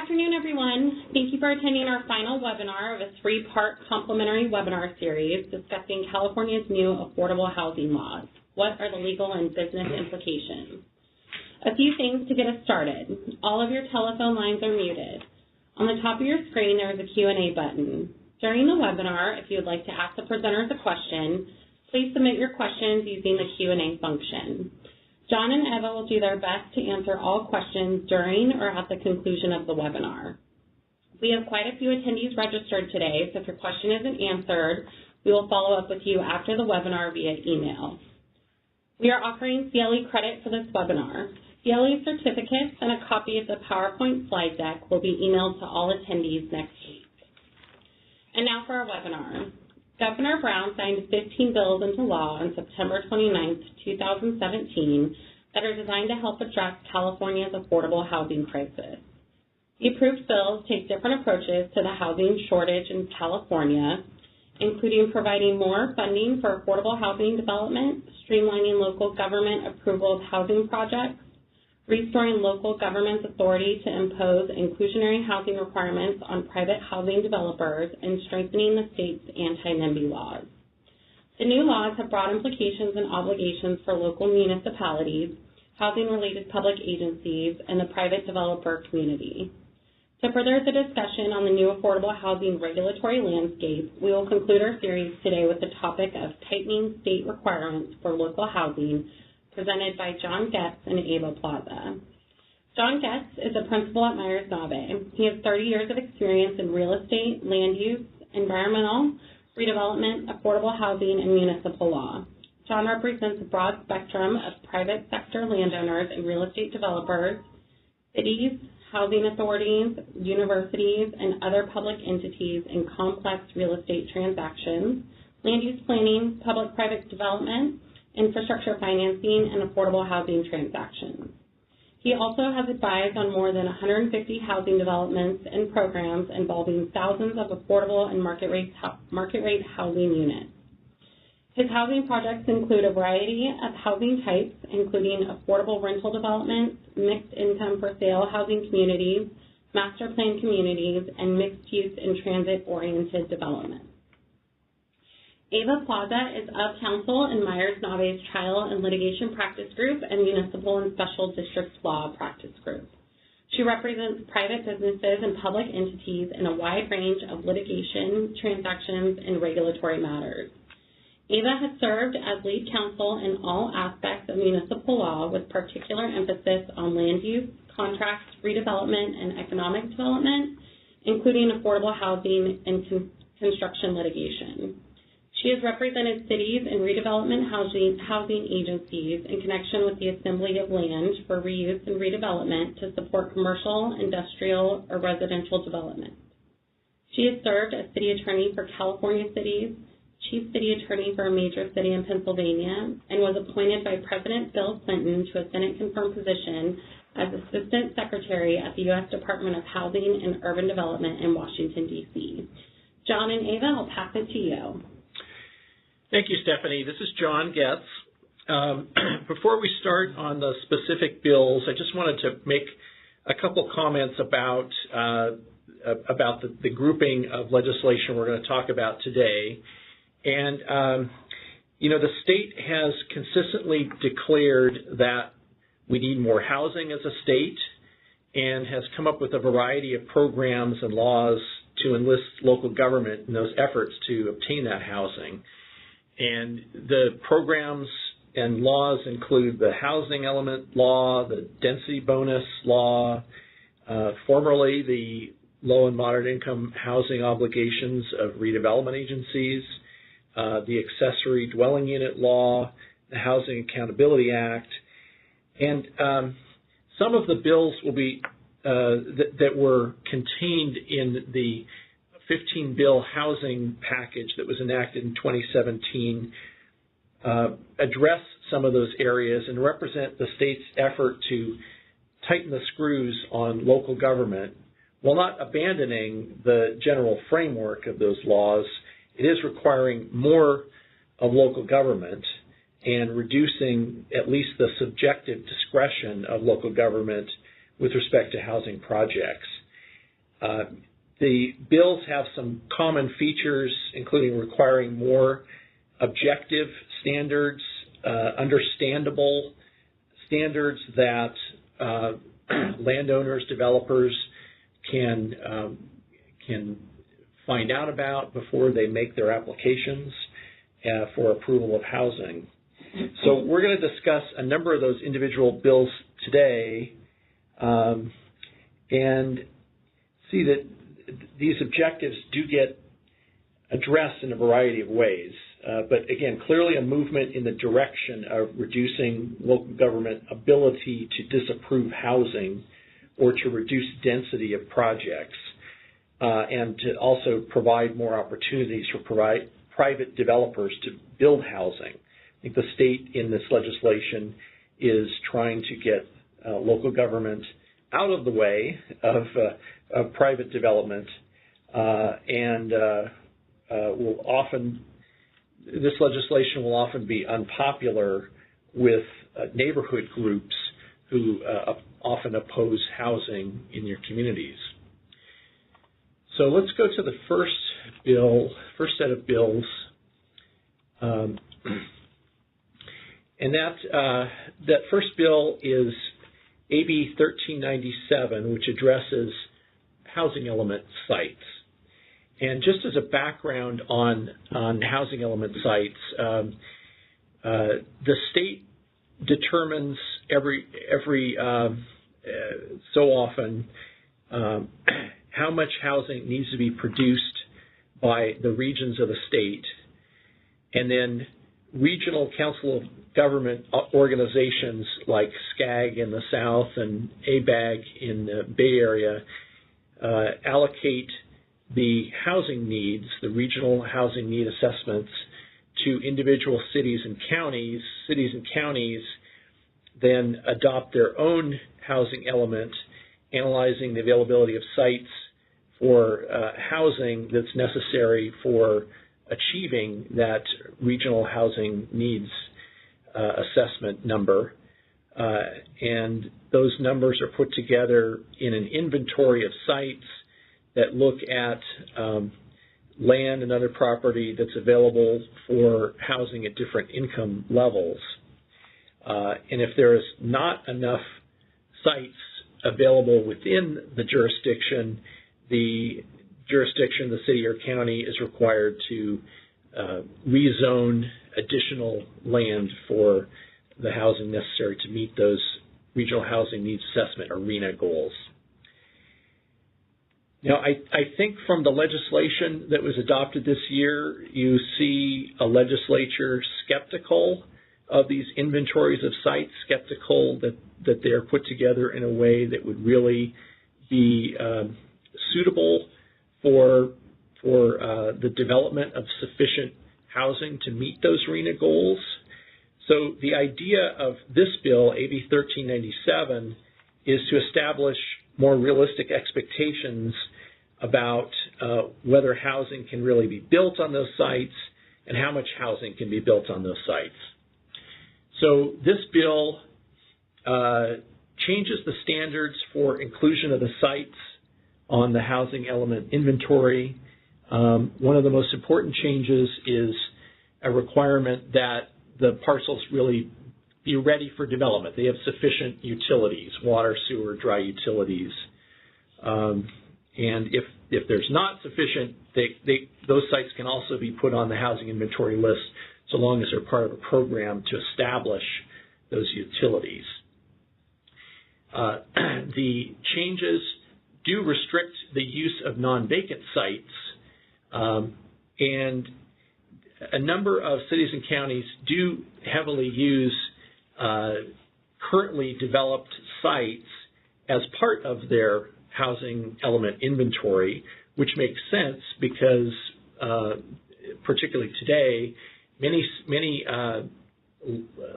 afternoon, everyone. Thank you for attending our final webinar of a three-part complimentary webinar series discussing California's new affordable housing laws. What are the legal and business implications? A few things to get us started. All of your telephone lines are muted. On the top of your screen, there is a Q&A button. During the webinar, if you would like to ask the presenters a question, please submit your questions using the Q&A function. John and Eva will do their best to answer all questions during or at the conclusion of the webinar. We have quite a few attendees registered today, so if your question isn't answered, we will follow up with you after the webinar via email. We are offering CLE credit for this webinar. CLE certificates and a copy of the PowerPoint slide deck will be emailed to all attendees next week. And now for our webinar. Governor Brown signed 15 bills into law on September 29, 2017, that are designed to help address California's affordable housing crisis. The approved bills take different approaches to the housing shortage in California, including providing more funding for affordable housing development, streamlining local government approval of housing projects, restoring local government's authority to impose inclusionary housing requirements on private housing developers, and strengthening the state's anti-NIMBY laws. The new laws have broad implications and obligations for local municipalities, housing-related public agencies, and the private developer community. To further the discussion on the new affordable housing regulatory landscape, we will conclude our series today with the topic of tightening state requirements for local housing, presented by John Getz and Avi Plaza. John Getz is a principal at Meyers Nave. He has 30 years of experience in real estate, land use, environmental, redevelopment, affordable housing, and municipal law. John represents a broad spectrum of private sector landowners and real estate developers, cities, housing authorities, universities, and other public entities in complex real estate transactions, land use planning, public-private development, infrastructure financing, and affordable housing transactions. He also has advised on more than 150 housing developments and programs involving thousands of affordable and market rate housing units. His housing projects include a variety of housing types, including affordable rental developments, mixed income for sale housing communities, master plan communities, and mixed use and transit-oriented developments. Avi Plaza is of counsel in Meyers Nave's Trial and Litigation Practice Group and Municipal and Special District Law Practice Group. She represents private businesses and public entities in a wide range of litigation, transactions, and regulatory matters. Avi has served as lead counsel in all aspects of municipal law, with particular emphasis on land use, contracts, redevelopment, and economic development, including affordable housing and construction litigation. She has represented cities and redevelopment housing agencies in connection with the assembly of land for reuse and redevelopment to support commercial, industrial, or residential development. She has served as city attorney for California cities, chief city attorney for a major city in Pennsylvania, and was appointed by President Bill Clinton to a Senate-confirmed position as Assistant Secretary at the U.S. Department of Housing and Urban Development in Washington, D.C. John and Avi, I'll pass it to you. Thank you, Stephanie. This is John Getz. Before we start on the specific bills, I just wanted to make a couple comments about the grouping of legislation we're going to talk about today. And, the state has consistently declared that we need more housing as a state and has come up with a variety of programs and laws to enlist local government in those efforts to obtain that housing. And the programs and laws include the housing element law, the density bonus law, formerly the low and moderate income housing obligations of redevelopment agencies, the accessory dwelling unit law, the Housing Accountability Act, and some of the bills will be that were contained in the 15-bill housing package that was enacted in 2017 address some of those areas and represent the state's effort to tighten the screws on local government while not abandoning the general framework of those laws. It is requiring more of local government and reducing at least the subjective discretion of local government with respect to housing projects. The bills have some common features, including requiring more objective standards, understandable standards that landowners, developers can find out about before they make their applications for approval of housing. So we're going to discuss a number of those individual bills today and see that these objectives do get addressed in a variety of ways. But again, clearly a movement in the direction of reducing local government ability to disapprove housing or to reduce density of projects, and to also provide more opportunities for private developers to build housing. I think the state in this legislation is trying to get local government out of the way of private development, and this legislation will often be unpopular with neighborhood groups who often oppose housing in your communities. So let's go to the first set of bills, and that first bill is AB 1397, which addresses housing element sites. And just as a background on housing element sites, the state determines every so often how much housing needs to be produced by the regions of the state, and then regional council of government organizations like SCAG in the south and ABAG in the Bay Area allocate the housing needs, the regional housing need assessments, to individual cities and counties. Cities and counties then adopt their own housing element, analyzing the availability of sites for housing that's necessary for achieving that regional housing needs assessment number. And those numbers are put together in an inventory of sites that look at land and other property that's available for housing at different income levels. And if there is not enough sites available within the jurisdiction, the city or county is required to rezone additional land for the housing necessary to meet those regional housing needs assessment or RHNA goals. Now, I think from the legislation that was adopted this year, you see a legislature skeptical of these inventories of sites, skeptical that they're put together in a way that would really be suitable for the development of sufficient housing to meet those RHNA goals. So the idea of this bill, AB 1397, is to establish more realistic expectations about whether housing can really be built on those sites and how much housing can be built on those sites. So this bill changes the standards for inclusion of the sites on the housing element inventory. One of the most important changes is a requirement that the parcels really be ready for development. They have sufficient utilities, water, sewer, dry utilities. And if there's not sufficient, those sites can also be put on the housing inventory list so long as they're part of a program to establish those utilities. The changes do restrict the use of non-vacant sites, and a number of cities and counties do heavily use currently developed sites as part of their housing element inventory, which makes sense because particularly today, many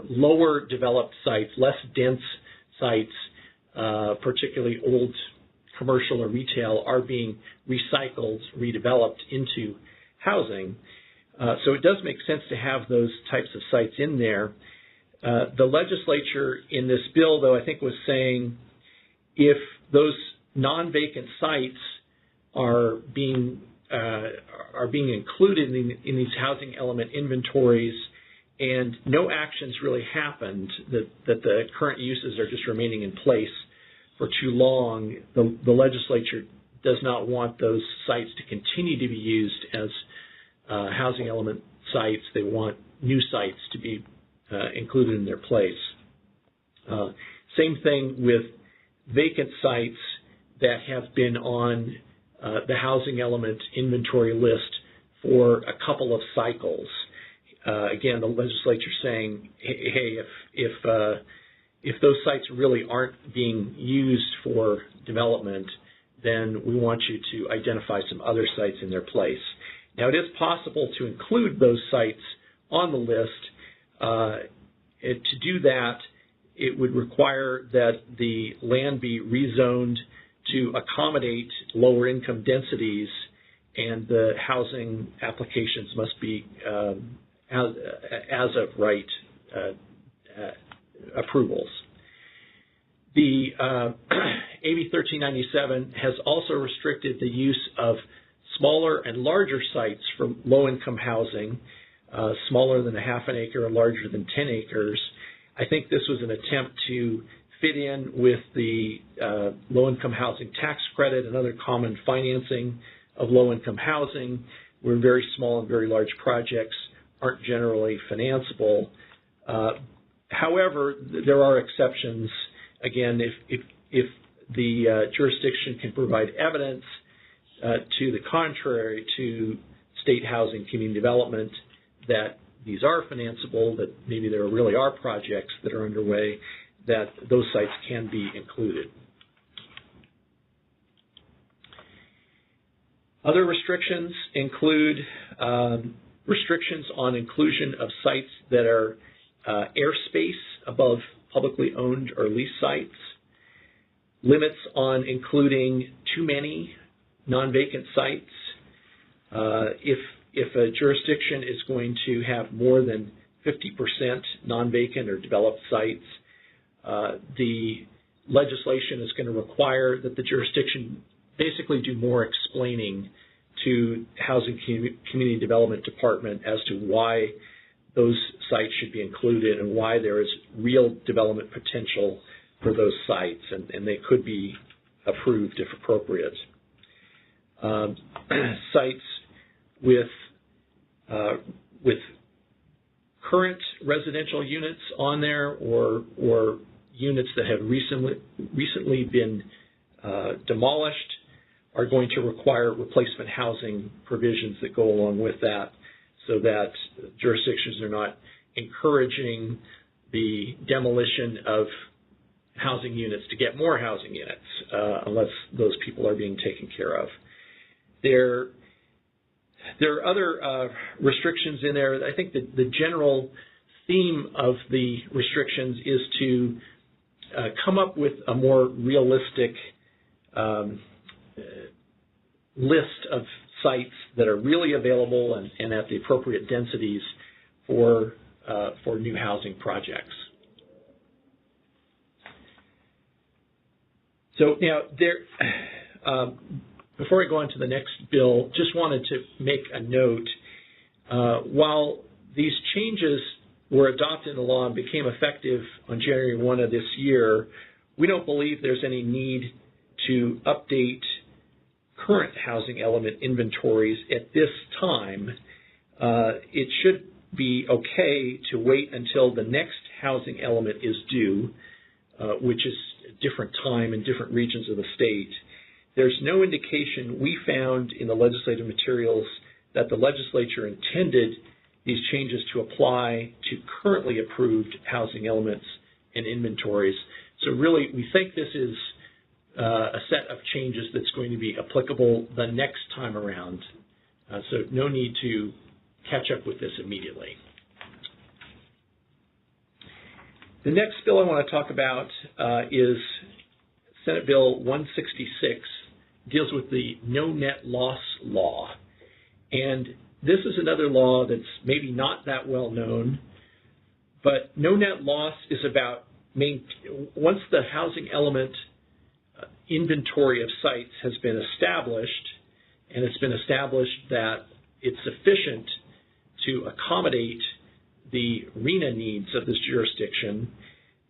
lower developed sites, less dense sites, particularly old commercial or retail, are being recycled, redeveloped into housing. So it does make sense to have those types of sites in there. The legislature in this bill, though, I think was saying if those non-vacant sites are being included in these housing element inventories, and no actions really happened, that the current uses are just remaining in place for too long. The legislature does not want those sites to continue to be used as housing element sites. They want new sites to be included in their place. Same thing with vacant sites that have been on the housing element inventory list for a couple of cycles. Again, the legislature saying, hey, if those sites really aren't being used for development, then we want you to identify some other sites in their place. Now, it is possible to include those sites on the list. To do that, it would require that the land be rezoned to accommodate lower income densities, and the housing applications must be as of right approvals. The AB 1397 has also restricted the use of smaller and larger sites for low-income housing, smaller than a half an acre or larger than 10 acres. I think this was an attempt to fit in with the low-income housing tax credit and other common financing of low-income housing, where very small and very large projects aren't generally financeable. However, there are exceptions. Again, if the jurisdiction can provide evidence to the contrary to state housing community development that these are financeable, that maybe there really are projects that are underway, that those sites can be included. Other restrictions include restrictions on inclusion of sites that are airspace above publicly owned or leased sites, limits on including too many non-vacant sites. If a jurisdiction is going to have more than 50% non-vacant or developed sites, the legislation is going to require that the jurisdiction basically do more explaining to Housing Community Development Department as to why those sites should be included and why there is real development potential for those sites, and they could be approved if appropriate. Sites with current residential units on there, or units that have recently been demolished, are going to require replacement housing provisions that go along with that, so that jurisdictions are not encouraging the demolition of housing units to get more housing units unless those people are being taken care of. There are other restrictions in there. I think that the general theme of the restrictions is to come up with a more realistic list of sites that are really available and at the appropriate densities for new housing projects. So now, before I go on to the next bill, just wanted to make a note. While these changes were adopted into law and became effective on January 1 of this year, we don't believe there's any need to update current housing element inventories at this time. It should be okay to wait until the next housing element is due, which is a different time in different regions of the state. There's no indication we found in the legislative materials that the legislature intended these changes to apply to currently approved housing elements and inventories. So really, we think this is a set of changes that's going to be applicable the next time around. So no need to catch up with this immediately. The next bill I want to talk about is Senate Bill 166, deals with the no net loss law. And this is another law that's maybe not that well known, but no net loss is about once the housing element inventory of sites has been established, and it's been established that it's sufficient to accommodate the RENA needs of this jurisdiction,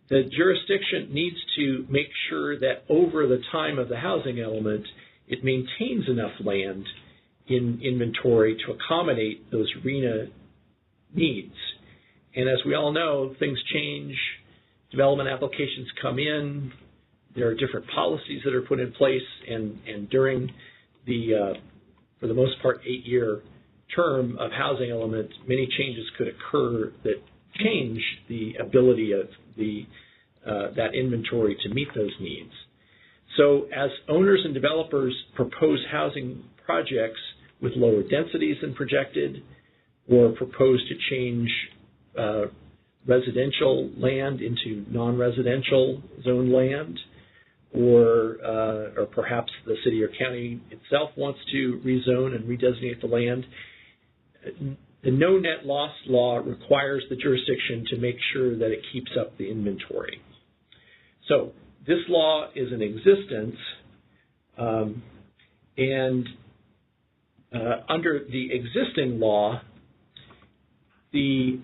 the jurisdiction needs to make sure that over the time of the housing element, it maintains enough land in inventory to accommodate those RENA needs. And as we all know, things change, development applications come in, there are different policies that are put in place, and during the, for the most part, 8-year term of housing element, many changes could occur that change the ability of that inventory to meet those needs. So as owners and developers propose housing projects with lower densities than projected, or propose to change residential land into non-residential zone land, or perhaps the city or county itself wants to rezone and redesignate the land, the no net loss law requires the jurisdiction to make sure that it keeps up the inventory. So this law is in existence, and under the existing law, if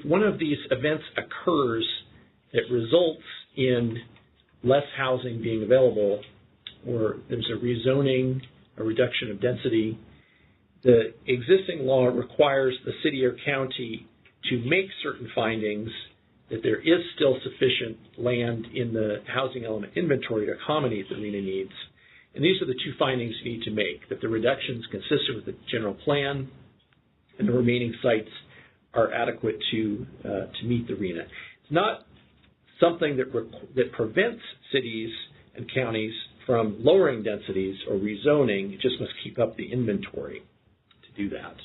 one of these events occurs that results in less housing being available, or there's a rezoning, a reduction of density, the existing law requires the city or county to make certain findings that there is still sufficient land in the housing element inventory to accommodate the RENA needs. And these are the two findings you need to make, that the reductions consistent with the general plan and the remaining sites are adequate to meet the RENA. It's not something that prevents cities and counties from lowering densities or rezoning. It just must keep up the inventory to do that.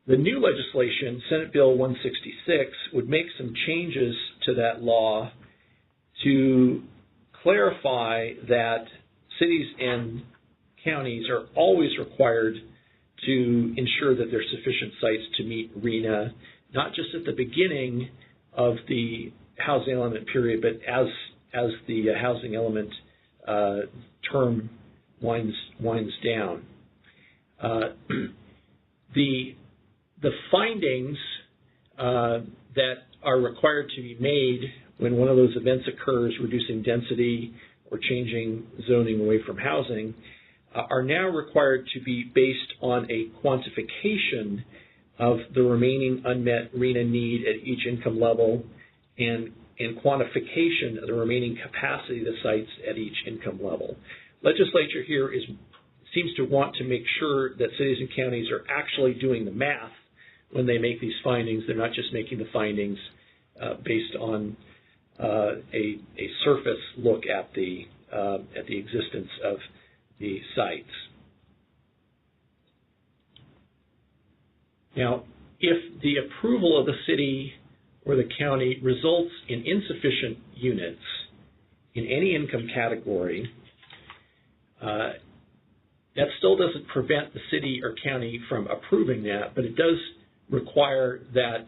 The new legislation, Senate Bill 166, would make some changes to that law to clarify that cities and counties are always required to ensure that there are sufficient sites to meet RENA, not just at the beginning of the housing element period, but as the housing element term winds down. The findings that are required to be made when one of those events occurs, reducing density or changing zoning away from housing, are now required to be based on a quantification of the remaining unmet RENA need at each income level and quantification of the remaining capacity of the sites at each income level. Legislature here seems to want to make sure that cities and counties are actually doing the math when they make these findings. They're not just making the findings based on a surface look at the existence of the sites. Now, if the approval of the city or the county results in insufficient units in any income category, that still doesn't prevent the city or county from approving that, but it does require that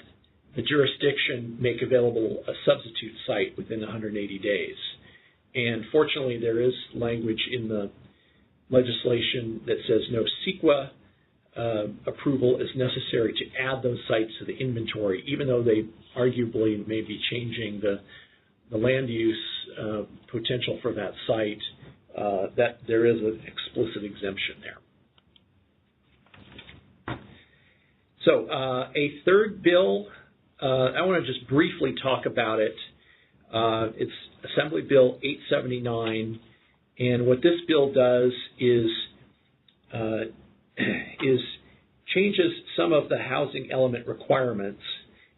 the jurisdiction make available a substitute site within 180 days. And fortunately, there is language in the legislation that says no CEQA approval is necessary to add those sites to the inventory, even though they arguably may be changing the land use potential for that site, that there is an explicit exemption there. So a third bill, I want to just briefly talk about it. It's Assembly Bill 879, and what this bill does is changes some of the housing element requirements.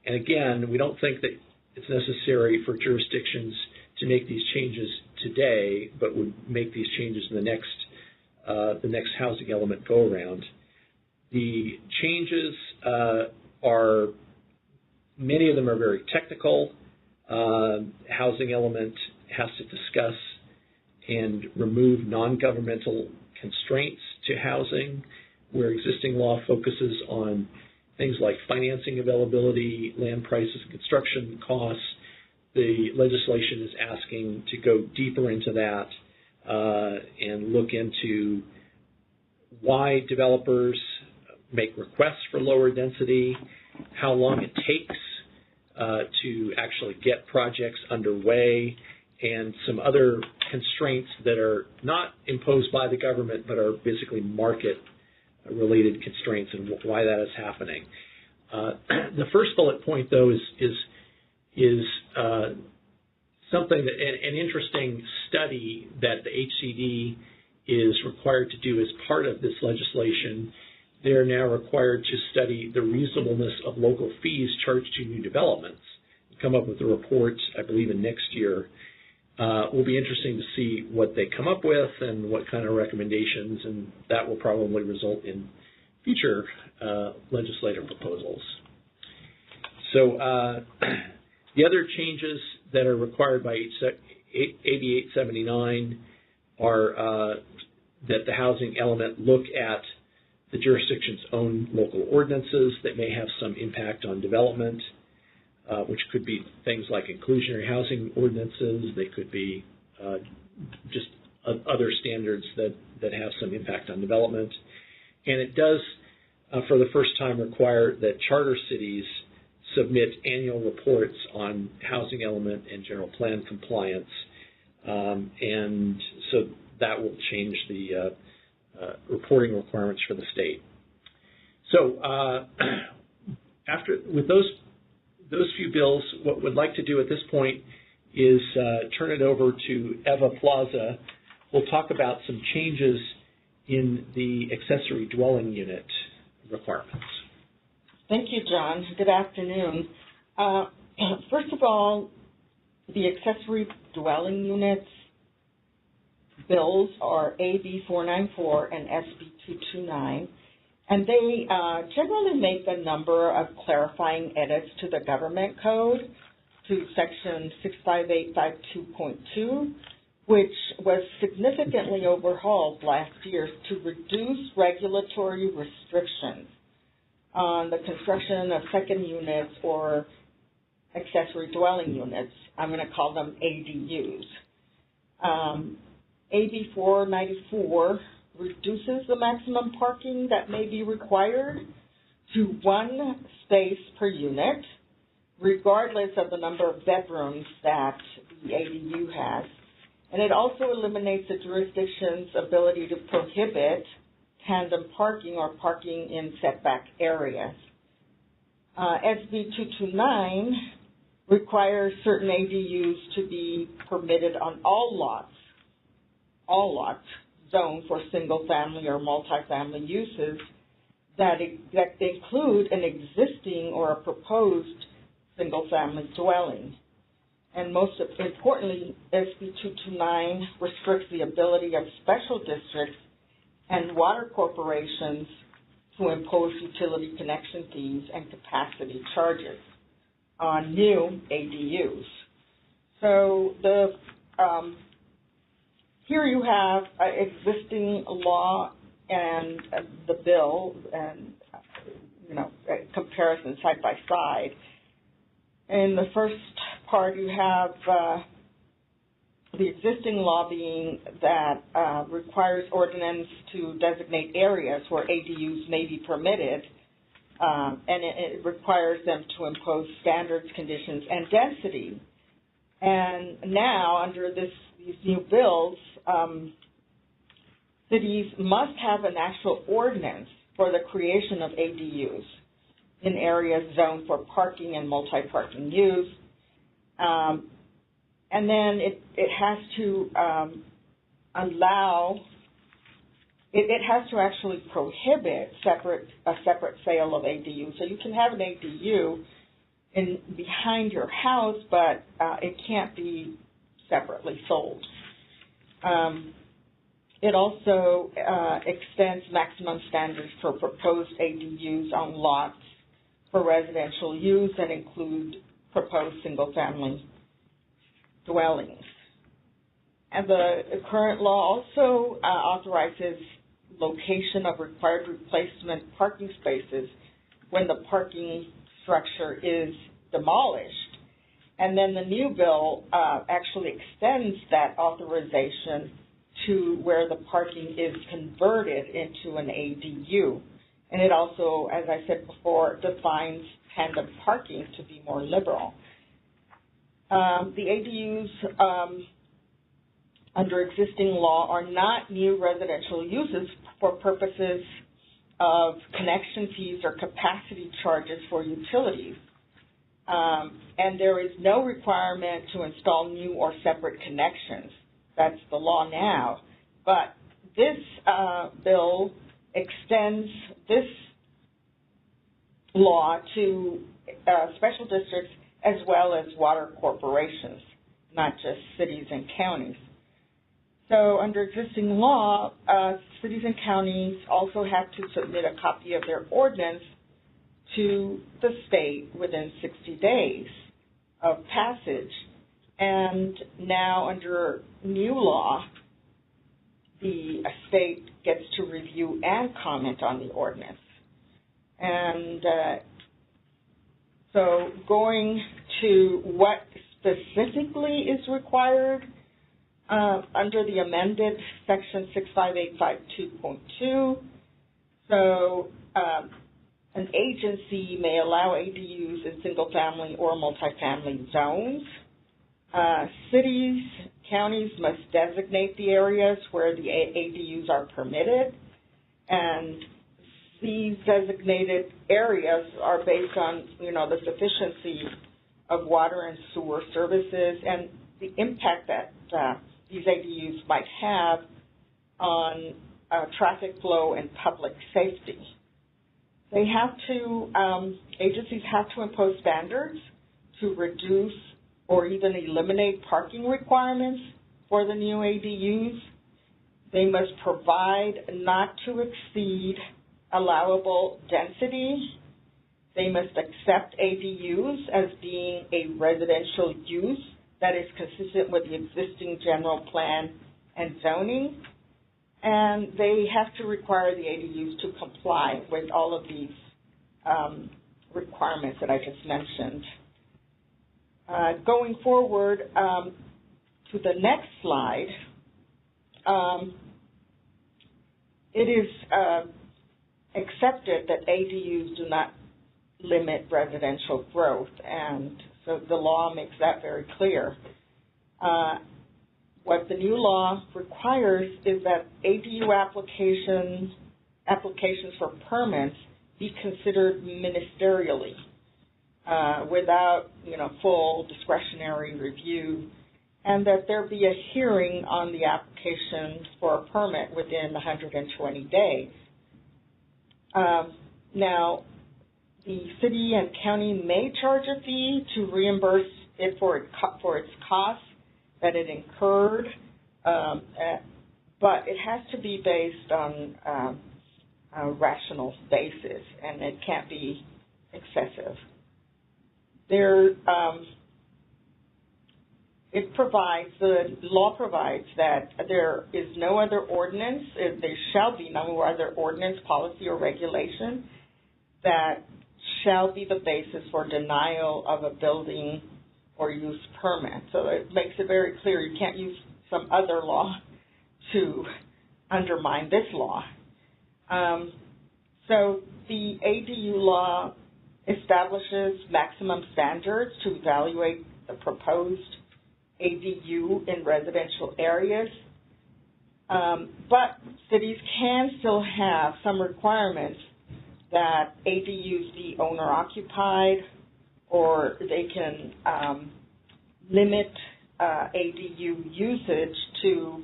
And again, we don't think that it's necessary for jurisdictions to make these changes today, but would make these changes in the next housing element go around. The changes are, many of them are very technical. Housing element has to discuss and remove non-governmental constraints to housing, where existing law focuses on things like financing availability, land prices, construction costs. the legislation is asking to go deeper into that and look into why developers make requests for lower density, how long it takes to actually get projects underway, and some other constraints that are not imposed by the government but are basically market-related constraints and why that is happening. The first bullet point, though, is something that an interesting study that the HCD is required to do as part of this legislation. They're now required to study the reasonableness of local fees charged to new developments and come up with a report, I believe, in next year. Will be interesting to see what they come up with and what kind of recommendations, and that will probably result in future legislative proposals. So the other changes that are required by AB 879 are that the housing element look at the jurisdiction's own local ordinances that may have some impact on development, which could be things like inclusionary housing ordinances. They could be just other standards that have some impact on development. And it does, for the first time, require that charter cities submit annual reports on housing element and general plan compliance. And so that will change the reporting requirements for the state. So with those few bills, what we'd like to do at this point is turn it over to Avi Plaza. We'll talk about some changes in the accessory dwelling unit requirements. Thank you, John. Good afternoon. First of all, the accessory dwelling units bills are AB 494 and SB 229, and they generally make a number of clarifying edits to the government code, to section 65852.2, which was significantly overhauled last year to reduce regulatory restrictions on the construction of second units or accessory dwelling units. I'm going to call them ADUs. AB 494 reduces the maximum parking that may be required to 1 space per unit, regardless of the number of bedrooms that the ADU has. And it also eliminates the jurisdiction's ability to prohibit tandem parking or parking in setback areas. SB 229 requires certain ADUs to be permitted on all lots zoned for single-family or multifamily uses that include an existing or a proposed single-family dwelling. And most importantly, SB 229 restricts the ability of special districts and water corporations to impose utility connection fees and capacity charges on new ADUs. So here you have existing law and the bill, and comparison side by side. In the first part, you have the existing law being that requires ordinance to designate areas where ADUs may be permitted, and it requires them to impose standards, conditions, and density. And now, under these new bills, cities must have an actual ordinance for the creation of ADUs in areas zoned for parking and multi-parking use. And then it has to it has to actually prohibit a separate sale of ADU. So you can have an ADU behind your house, but it can't be separately sold. It also extends maximum standards for proposed ADUs on lots for residential use that include proposed single-family dwellings. And the current law also authorizes location of required replacement parking spaces when the parking structure is demolished. And then the new bill actually extends that authorization to where the parking is converted into an ADU. And it also, as I said before, defines tandem parking to be more liberal. The ADUs under existing law are not new residential uses for purposes of connection fees or capacity charges for utilities. And there is no requirement to install new or separate connections. That's the law now. But this bill extends this law to special districts as well as water corporations, not just cities and counties. So under existing law, cities and counties also have to submit a copy of their ordinance to the state within 60 days of passage. And now under new law, the state gets to review and comment on the ordinance. And so going to what specifically is required under the amended section 65852.2, so an agency may allow ADUs in single-family or multifamily zones. Cities, counties must designate the areas where the ADUs are permitted, and these designated areas are based on, the sufficiency of water and sewer services and the impact that these ADUs might have on traffic flow and public safety. They have to, agencies have to impose standards to reduce or even eliminate parking requirements for the new ADUs. They must provide not to exceed allowable density. They must accept ADUs as being a residential use that is consistent with the existing general plan and zoning. And they have to require the ADUs to comply with all of these requirements that I just mentioned. Going forward to the next slide, it is accepted that ADUs do not limit residential growth, and so the law makes that very clear. What the new law requires is that ADU applications for permits be considered ministerially without, full discretionary review, and that there be a hearing on the application for a permit within 120 days. Now, the city and county may charge a fee to reimburse it for its costs that it incurred, but it has to be based on a rational basis, and it can't be excessive. The law provides that there is no other ordinance, there shall be no other ordinance, policy, or regulation that shall be the basis for denial of a building or use permit. So it makes it very clear you can't use some other law to undermine this law. So the ADU law establishes maximum standards to evaluate the proposed ADU in residential areas, but cities can still have some requirements that ADUs be owner-occupied, or they can limit ADU usage to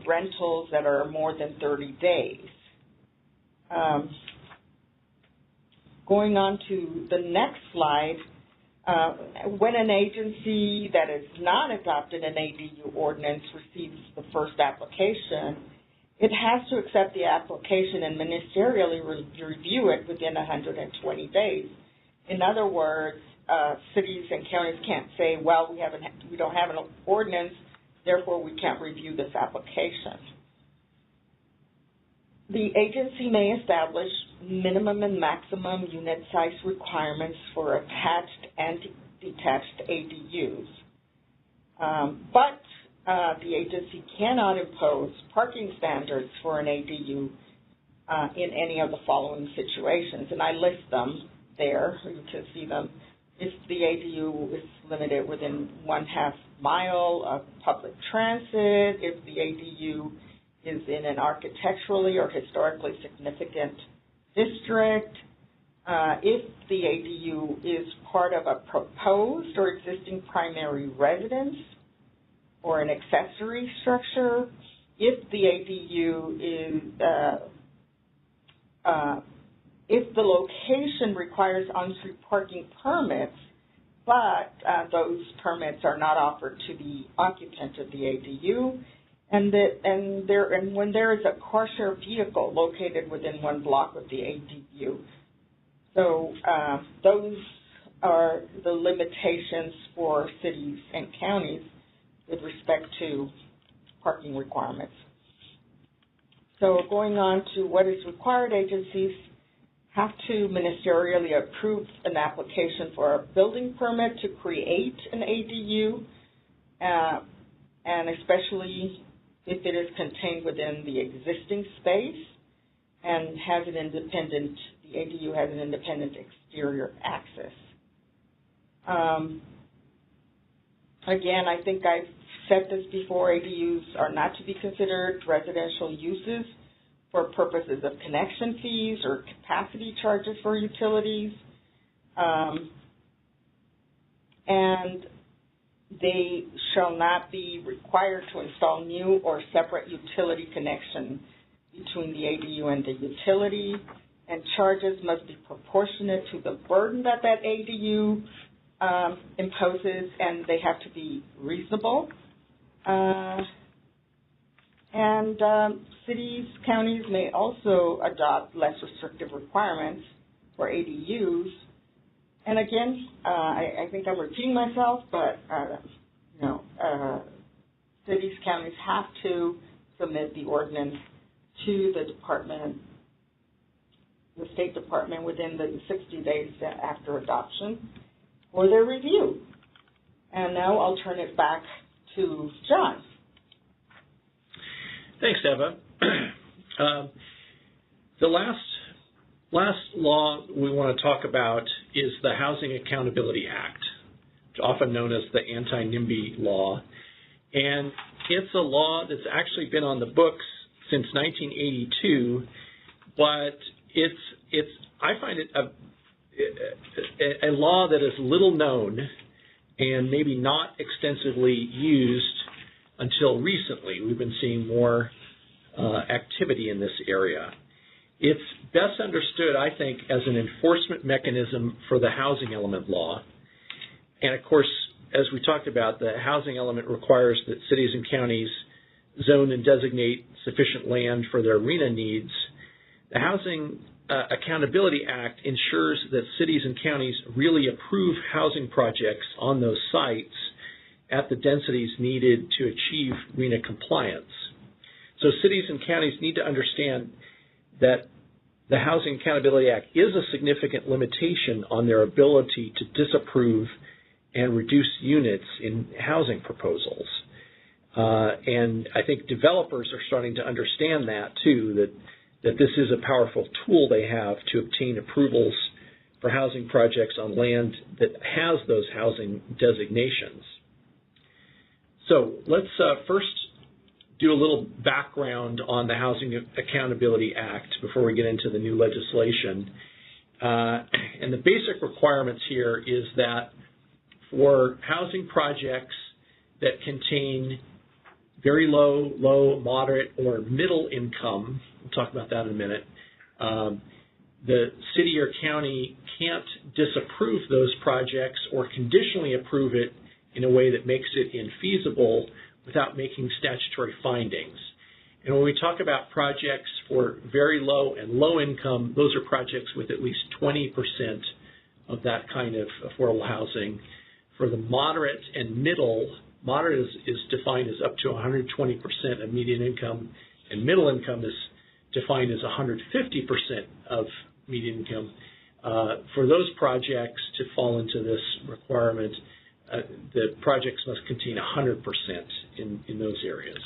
rentals that are more than 30 days. Going on to the next slide, when an agency that has not adopted an ADU ordinance receives the first application, it has to accept the application and ministerially review it within 120 days. In other words, cities and counties can't say, well, we don't have an ordinance, therefore we can't review this application. The agency may establish minimum and maximum unit size requirements for attached detached ADUs. But the agency cannot impose parking standards for an ADU in any of the following situations, and I list them there. You can see them. If the ADU is limited within 1/2 mile of public transit, if the ADU is in an architecturally or historically significant district, if the ADU is part of a proposed or existing primary residence or an accessory structure, if the ADU is, if the location requires on-street parking permits, but those permits are not offered to the occupant of the ADU, and when there is a car share vehicle located within 1 block of the ADU. So those are the limitations for cities and counties with respect to parking requirements. So going on to what is required, agencies have to ministerially approve an application for a building permit to create an ADU, and especially if it is contained within the existing space and has an independent, the ADU has an independent exterior access. Again, I think I've said this before, ADUs are not to be considered residential uses for purposes of connection fees or capacity charges for utilities. And they shall not be required to install new or separate utility connection between the ADU and the utility, and charges must be proportionate to the burden that ADU imposes, and they have to be reasonable. Cities, counties may also adopt less restrictive requirements for ADUs. And again, I think I'm repeating myself, but cities, counties have to submit the ordinance to the department, the State Department, within the 60 days after adoption for their review. And now I'll turn it back to John. Thanks, Eva. The last law we want to talk about is the Housing Accountability Act, often known as the anti-NIMBY law. And it's a law that's actually been on the books since 1982, but I find it a law that is little known and maybe not extensively used until recently. We've been seeing more activity in this area. It's best understood, I think, as an enforcement mechanism for the housing element law. And of course, as we talked about, the housing element requires that cities and counties zone and designate sufficient land for their RHNA needs. The Housing Accountability Act ensures that cities and counties really approve housing projects on those sites at the densities needed to achieve RHNA compliance. So cities and counties need to understand that the Housing Accountability Act is a significant limitation on their ability to disapprove and reduce units in housing proposals. And I think developers are starting to understand that too, that this is a powerful tool they have to obtain approvals for housing projects on land that has those housing designations. So let's first do a little background on the Housing Accountability Act before we get into the new legislation. And the basic requirements here is that for housing projects that contain very low, moderate, or middle income, we'll talk about that in a minute, the city or county can't disapprove those projects or conditionally approve it in a way that makes it infeasible without making statutory findings. And when we talk about projects for very low and low income, those are projects with at least 20% of that kind of affordable housing. For the moderate and middle, moderate is defined as up to 120% of median income, and middle income is defined as 150% of median income. For those projects to fall into this requirement, the projects must contain 100% in those areas.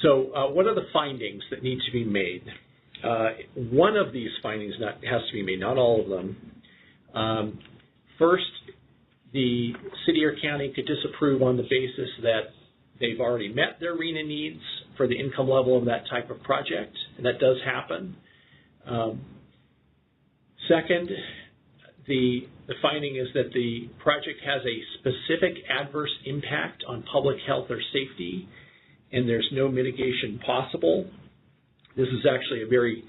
So what are the findings that need to be made? One of these findings has to be made, not all of them. First, the city or county could disapprove on the basis that they've already met their RENA needs for the income level of that type of project, and that does happen. Second, the finding is that the project has a specific adverse impact on public health or safety, and there's no mitigation possible. This is actually a very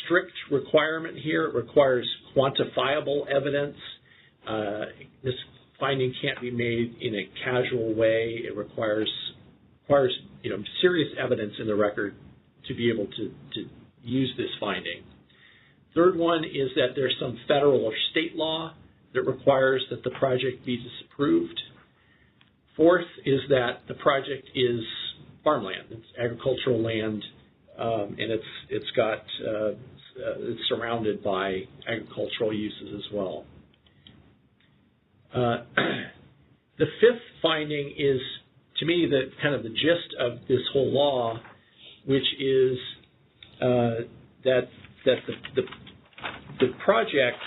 strict requirement here. It requires quantifiable evidence. This finding can't be made in a casual way. It requires serious evidence in the record to be able to use this finding. Third one is that there's some federal or state law that requires that the project be disapproved. Fourth is that the project is farmland. It's agricultural land, and it's surrounded by agricultural uses as well. The fifth finding is, to me, the kind of the gist of this whole law, which is that the project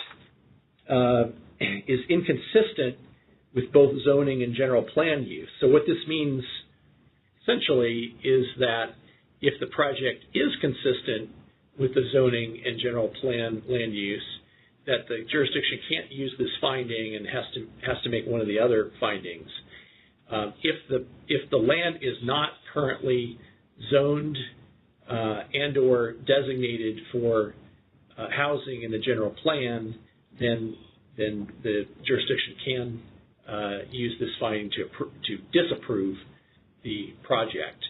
is inconsistent with both zoning and general plan use. So what this means essentially is that if the project is consistent with the zoning and general plan land use, that the jurisdiction can't use this finding and has to make one of the other findings. If the land is not currently zoned and or designated for housing in the general plan, then the jurisdiction can use this finding to disapprove the project.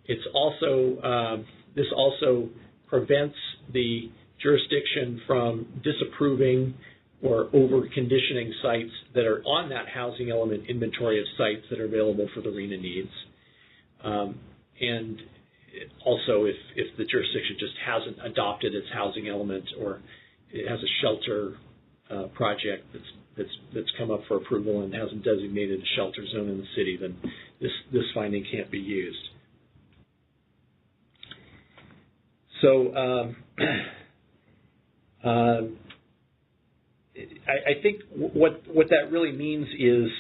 It's also this also prevents the jurisdiction from disapproving or over-conditioning sites that are on that housing element inventory of sites that are available for the RENA needs. And also if the jurisdiction just hasn't adopted its housing element, or it has a shelter project that's come up for approval and hasn't designated a shelter zone in the city, then this finding can't be used. So I think what that really means is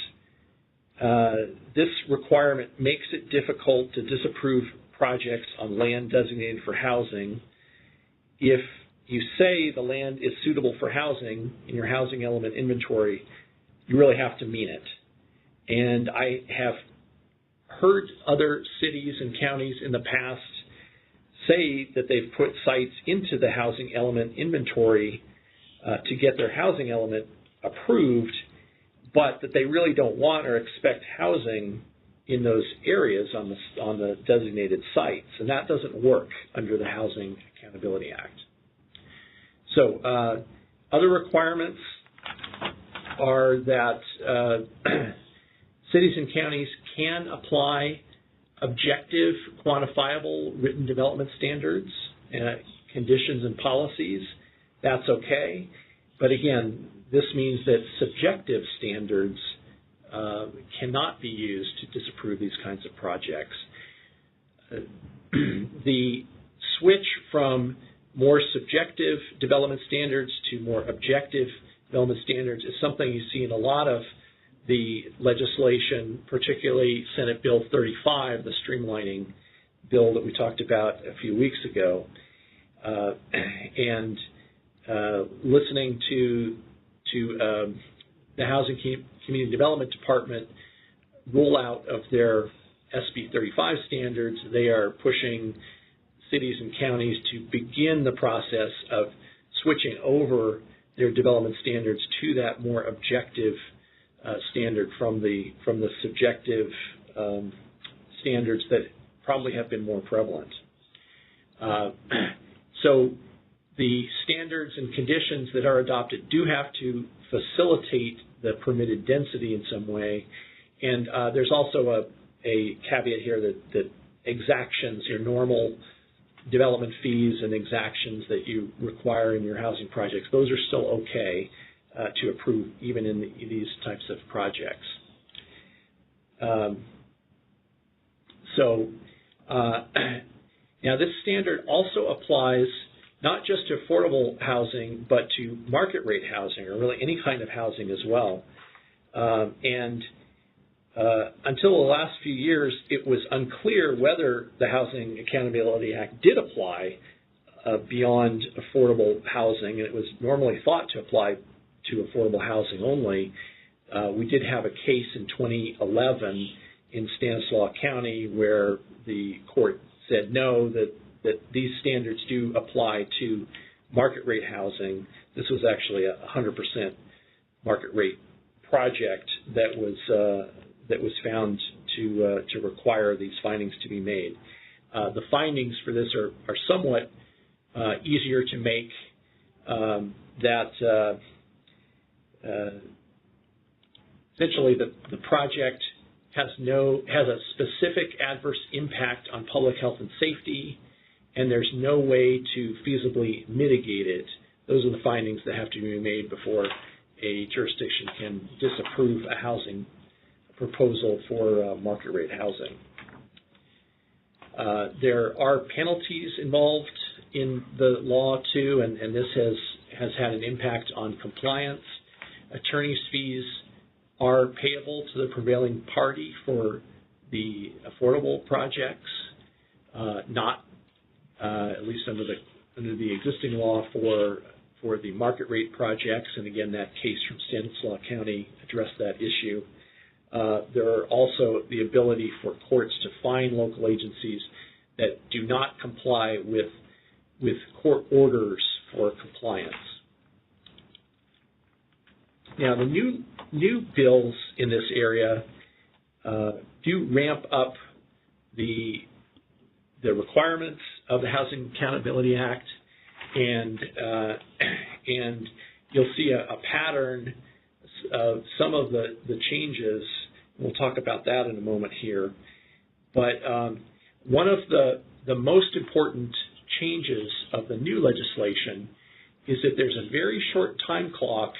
this requirement makes it difficult to disapprove projects on land designated for housing. If you say the land is suitable for housing in your housing element inventory, you really have to mean it. And I have heard other cities and counties in the past say that they've put sites into the housing element inventory to get their housing element approved, but that they really don't want or expect housing in those areas on the designated sites, and that doesn't work under the Housing Accountability Act. So other requirements are that cities and counties can apply objective, quantifiable written development standards, conditions, and policies. That's okay. But again, this means that subjective standards cannot be used to disapprove these kinds of projects. The switch from more subjective development standards to more objective development standards is something you see in a lot of the legislation, particularly Senate Bill 35, the streamlining bill that we talked about a few weeks ago. Listening to the Housing Community Development Department rollout of their SB 35 standards, they are pushing cities and counties to begin the process of switching over their development standards to that more objective standard from the subjective standards that probably have been more prevalent. So the standards and conditions that are adopted do have to facilitate the permitted density in some way, and there's also a caveat here that exactions, your normal development fees and exactions that you require in your housing projects, those are still okay to approve even in these types of projects. Now this standard also applies not just to affordable housing, but to market rate housing, or really any kind of housing as well. Until the last few years, it was unclear whether the Housing Accountability Act did apply beyond affordable housing, and it was normally thought to apply to affordable housing only. We did have a case in 2011 in Stanislaus County where the court said no, that these standards do apply to market rate housing. This was actually a 100% market rate project that was found to require these findings to be made. The findings for this are somewhat easier to make. Essentially the project has a specific adverse impact on public health and safety, and there's no way to feasibly mitigate it. Those are the findings that have to be made before a jurisdiction can disapprove a housing proposal for market rate housing. There are penalties involved in the law too, and this has had an impact on compliance. Attorney's fees are payable to the prevailing party for the affordable projects, not at least under the existing law for the market rate projects. And again, that case from Stanislaus County addressed that issue. There are also the ability for courts to fine local agencies that do not comply with court orders for compliance. Now, the new bills in this area do ramp up the requirements of the Housing Accountability Act, and you'll see a pattern of some of the changes. We'll talk about that in a moment here. But one of the most important changes of the new legislation is that there's a very short time clock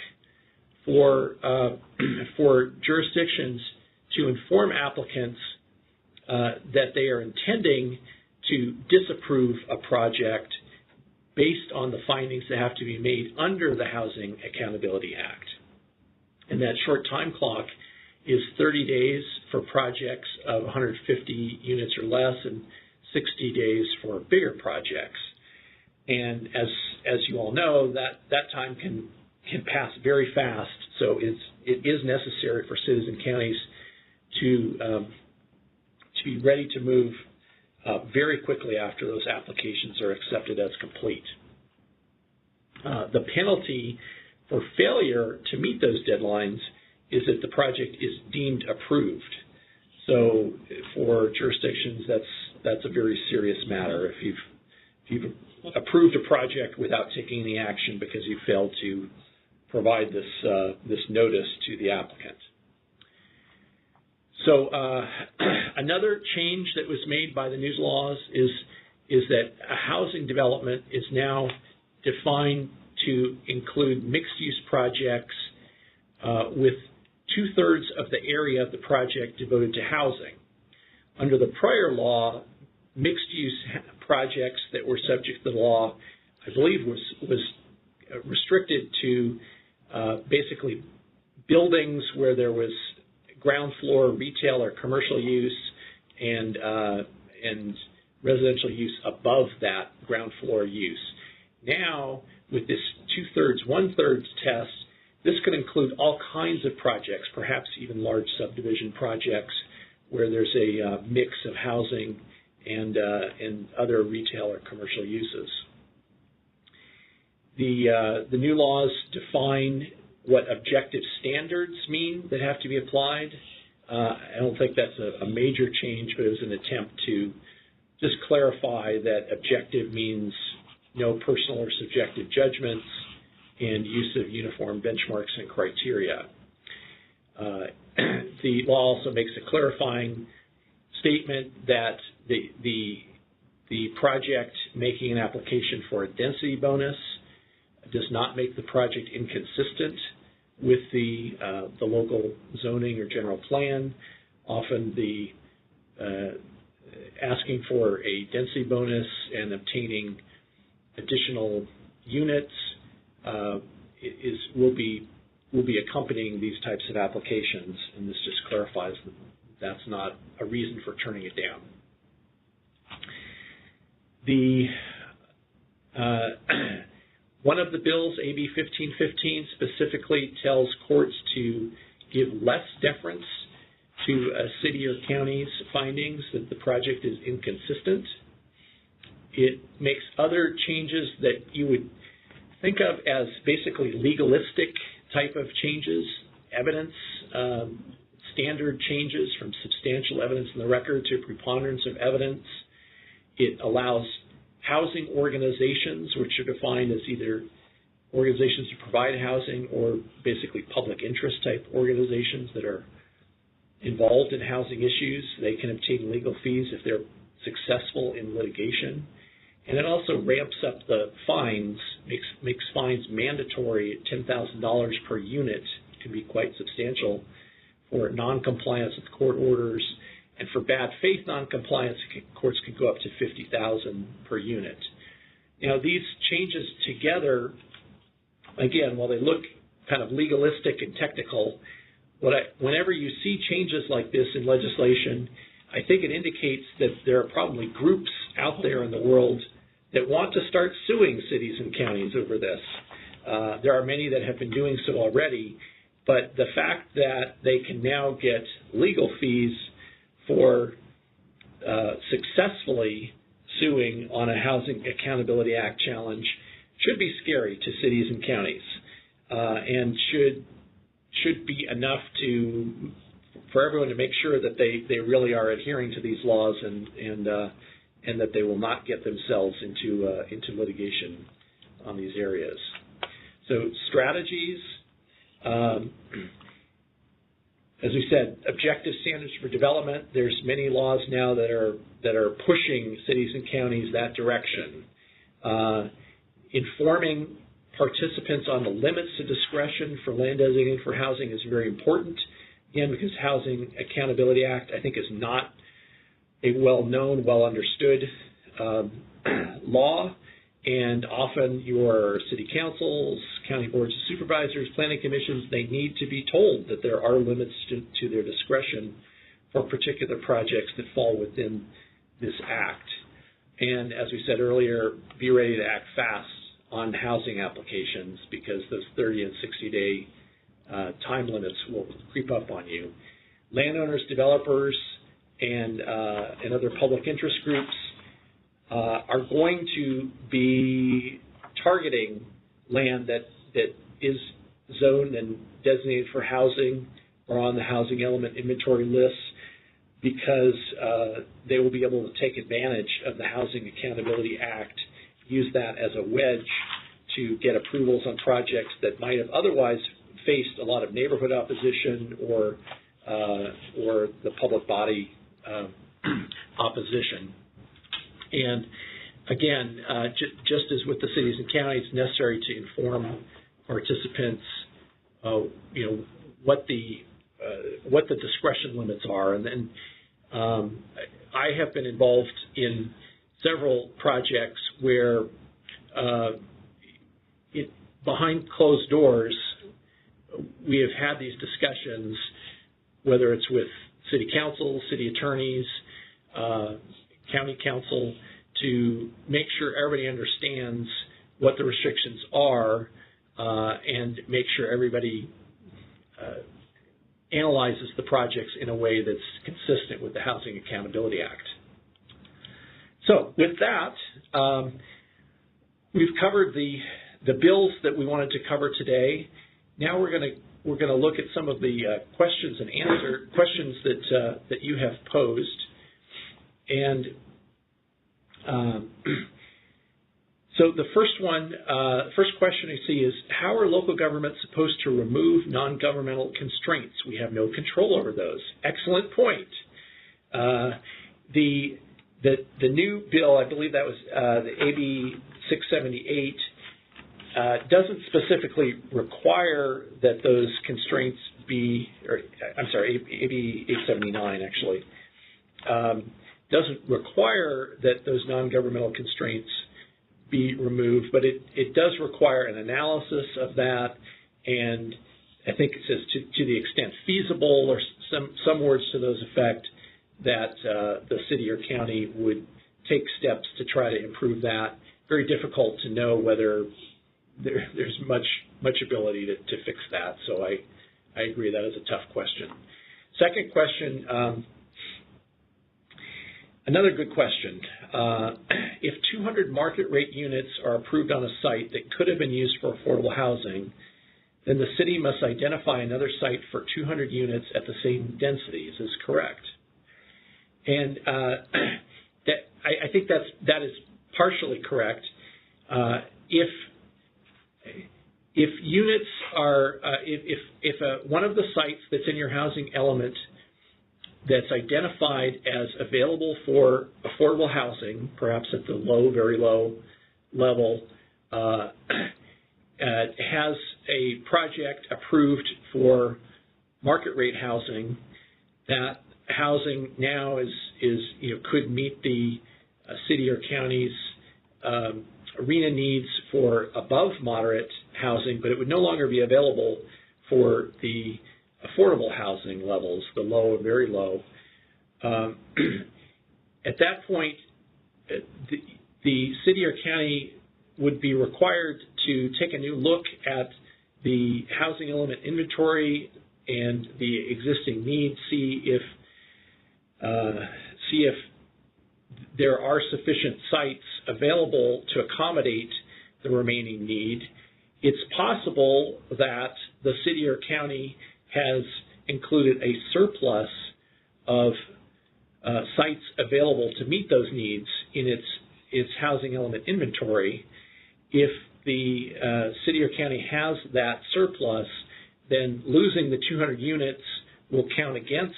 for jurisdictions to inform applicants that they are intending to disapprove a project based on the findings that have to be made under the Housing Accountability Act. And that short time clock is 30 days for projects of 150 units or less and 60 days for bigger projects. And as you all know, that time can pass very fast, so it is necessary for cities and counties to be ready to move very quickly after those applications are accepted as complete. The penalty for failure to meet those deadlines is that the project is deemed approved. So for jurisdictions, that's a very serious matter. If you've approved a project without taking any action because you failed to provide this notice to the applicant. So another change that was made by the new laws is that a housing development is now defined to include mixed-use projects with 2/3 of the area of the project devoted to housing. Under the prior law, mixed-use projects that were subject to the law, I believe, was restricted to basically buildings where there was ground floor retail or commercial use and residential use above that ground floor use. Now, with this 2/3, 1/3 test, this could include all kinds of projects, perhaps even large subdivision projects where there's a mix of housing and other retail or commercial uses. The new laws define what objective standards mean that have to be applied. I don't think that's a major change, but it was an attempt to just clarify that objective means no personal or subjective judgments and use of uniform benchmarks and criteria. The law also makes a clarifying statement that the the project making an application for a density bonus does not make the project inconsistent with the local zoning or general plan. Often the asking for a density bonus and obtaining additional units will be accompanying these types of applications, and this just clarifies that that's not a reason for turning it down. One of the bills, AB 1515, specifically tells courts to give less deference to a city or county's findings that the project is inconsistent. It makes other changes that you would think of as basically legalistic type of changes, evidence, standard changes from substantial evidence in the record to preponderance of evidence. It allows housing organizations, which are defined as either organizations to provide housing or basically public interest type organizations that are involved in housing issues. They can obtain legal fees if they're successful in litigation. And it also ramps up the fines, makes fines mandatory at $10,000 per unit. It can be quite substantial for noncompliance with court orders. And for bad faith noncompliance, courts could go up to $50,000 per unit. Now, these changes together, again, while they look kind of legalistic and technical, whenever you see changes like this in legislation, I think it indicates that there are probably groups out there in the world that want to start suing cities and counties over this. There are many that have been doing so already, but the fact that they can now get legal fees for successfully suing on a Housing Accountability Act challenge should be scary to cities and counties, and should be enough for everyone to make sure that they really are adhering to these laws and that they will not get themselves into litigation on these areas. So strategies. As we said, objective standards for development. There's many laws now that are pushing cities and counties that direction. Informing participants on the limits to discretion for land designated for housing is very important. Again, because Housing Accountability Act, I think, is not a well-known, well-understood law, and often your city councils, county boards of supervisors, planning commissions, they need to be told that there are limits to their discretion for particular projects that fall within this act. And as we said earlier, be ready to act fast on housing applications because those 30 and 60-day time limits will creep up on you. Landowners, developers, and other public interest groups are going to be targeting land that is zoned and designated for housing or on the housing element inventory lists because they will be able to take advantage of the Housing Accountability Act, use that as a wedge to get approvals on projects that might have otherwise faced a lot of neighborhood opposition or the public body opposition. And again, just as with the cities and counties, it's necessary to inform participants, what the discretion limits are. And then I have been involved in several projects where behind closed doors, we have had these discussions, whether it's with city council, city attorneys, county council, to make sure everybody understands what the restrictions are and make sure everybody analyzes the projects in a way that's consistent with the Housing Accountability Act. So with that, we've covered the bills that we wanted to cover today. Now we're going to look at some of the questions that you have posed. And so the first question I see is, how are local governments supposed to remove non-governmental constraints? We have no control over those. Excellent point. The new bill, I believe that was the AB 678, doesn't specifically require that those constraints be, or I'm sorry, AB 879 actually, doesn't require that those non-governmental constraints be removed, but it does require an analysis of that, and I think it says to the extent feasible, or some words to those effect, that the city or county would take steps to try to improve that. Very difficult to know whether there's much ability to fix that, so I agree that is a tough question. Second question, another good question. If 200 market rate units are approved on a site that could have been used for affordable housing, then the city must identify another site for 200 units at the same densities. Is correct. And I think that is partially correct. If units are, if one of the sites that's in your housing element that's identified as available for affordable housing, perhaps at the low, very low level, has a project approved for market rate housing, that housing now could meet the city or county's arena needs for above moderate housing, but it would no longer be available for the affordable housing levels, the low and very low. At that point, the city or county would be required to take a new look at the housing element inventory and the existing needs, see if there are sufficient sites available to accommodate the remaining need. It's possible that the city or county has included a surplus of sites available to meet those needs in its housing element inventory. If the city or county has that surplus, then losing the 200 units will count against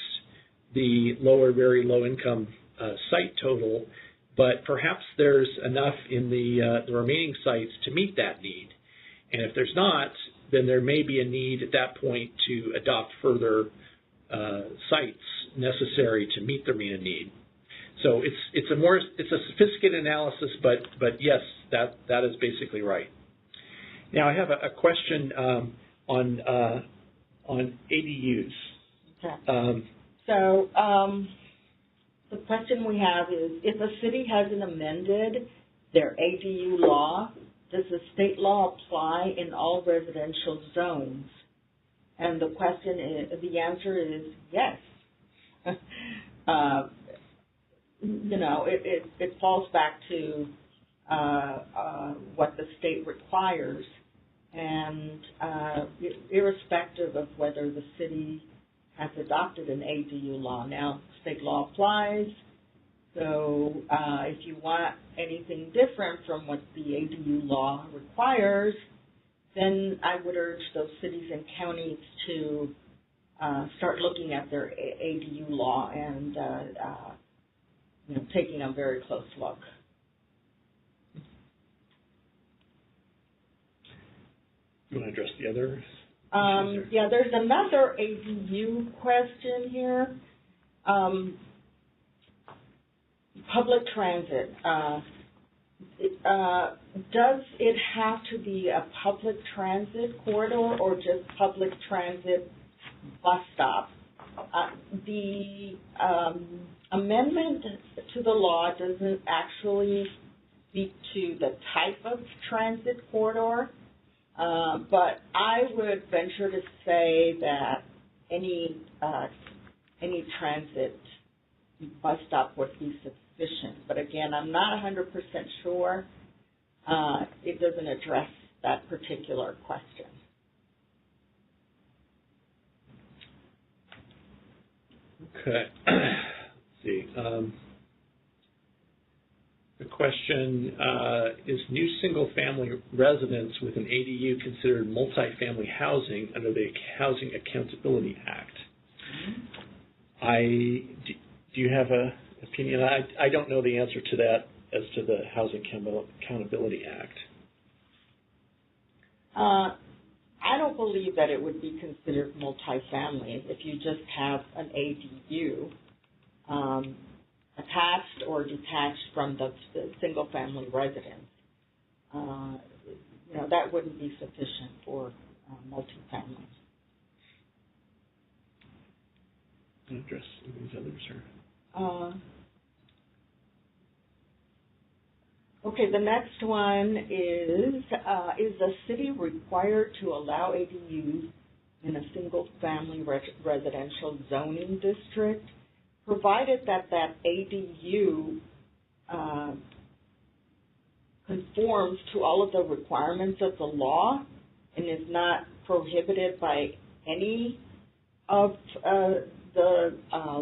the lower, very low income site total, but perhaps there's enough in the remaining sites to meet that need. And if there's not, then there may be a need at that point to adopt further sites necessary to meet the arena need. So it's a sophisticated analysis, but yes, that is basically right. Now I have a question on ADUs. Okay. So the question we have is, if a city hasn't amended their ADU law, does the state law apply in all residential zones? And the question is, the answer is yes. It falls back to what the state requires, and irrespective of whether the city has adopted an ADU law. Now, state law applies, so if you want anything different from what the ADU law requires, then I would urge those cities and counties to start looking at their ADU law and taking a very close look. You want to address the other? Yeah, there's another ADU question here. Public transit. Does it have to be a public transit corridor or just public transit bus stop? The amendment to the law doesn't actually speak to the type of transit corridor, but I would venture to say that any transit bus stop would be sufficient. But again, I'm not 100% sure. It doesn't address that particular question. Okay. Let's see. The question is new single-family residence with an ADU considered multifamily housing under the Housing Accountability Act? Do you have a opinion. I don't know the answer to that as to the Housing Accountability Act. I don't believe that it would be considered multifamily if you just have an ADU attached or detached from the single-family residence. That wouldn't be sufficient for multifamily. Address these others, or? Okay, the next one is the city required to allow ADUs in a single-family residential zoning district, provided that ADU conforms to all of the requirements of the law and is not prohibited by any of the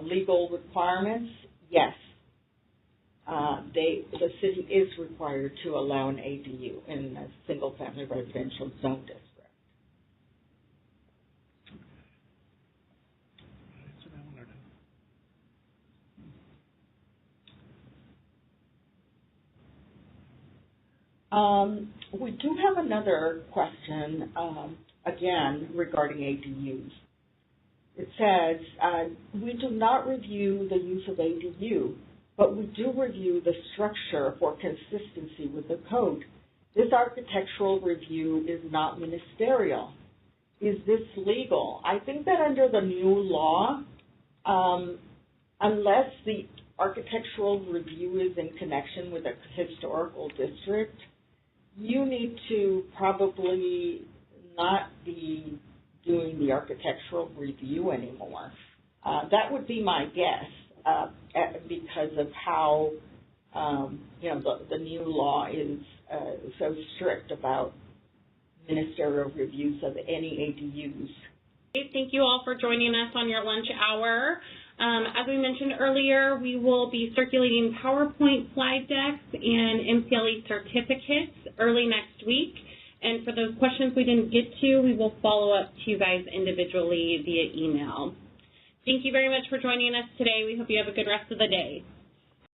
legal requirements? Yes. The city is required to allow an ADU in a single-family residential zone district. We do have another question, again, regarding ADUs. It says, we do not review the use of ADU, but we do review the structure for consistency with the code. This architectural review is not ministerial. Is this legal? I think that under the new law, unless the architectural review is in connection with a historical district, you need to probably not be doing the architectural review anymore. That would be my guess, because of how the new law is so strict about ministerial reviews of any ADUs. Thank you all for joining us on your lunch hour. As we mentioned earlier, we will be circulating PowerPoint slide decks and MCLE certificates early next week. And for those questions we didn't get to, we will follow up to you guys individually via email. Thank you very much for joining us today. We hope you have a good rest of the day.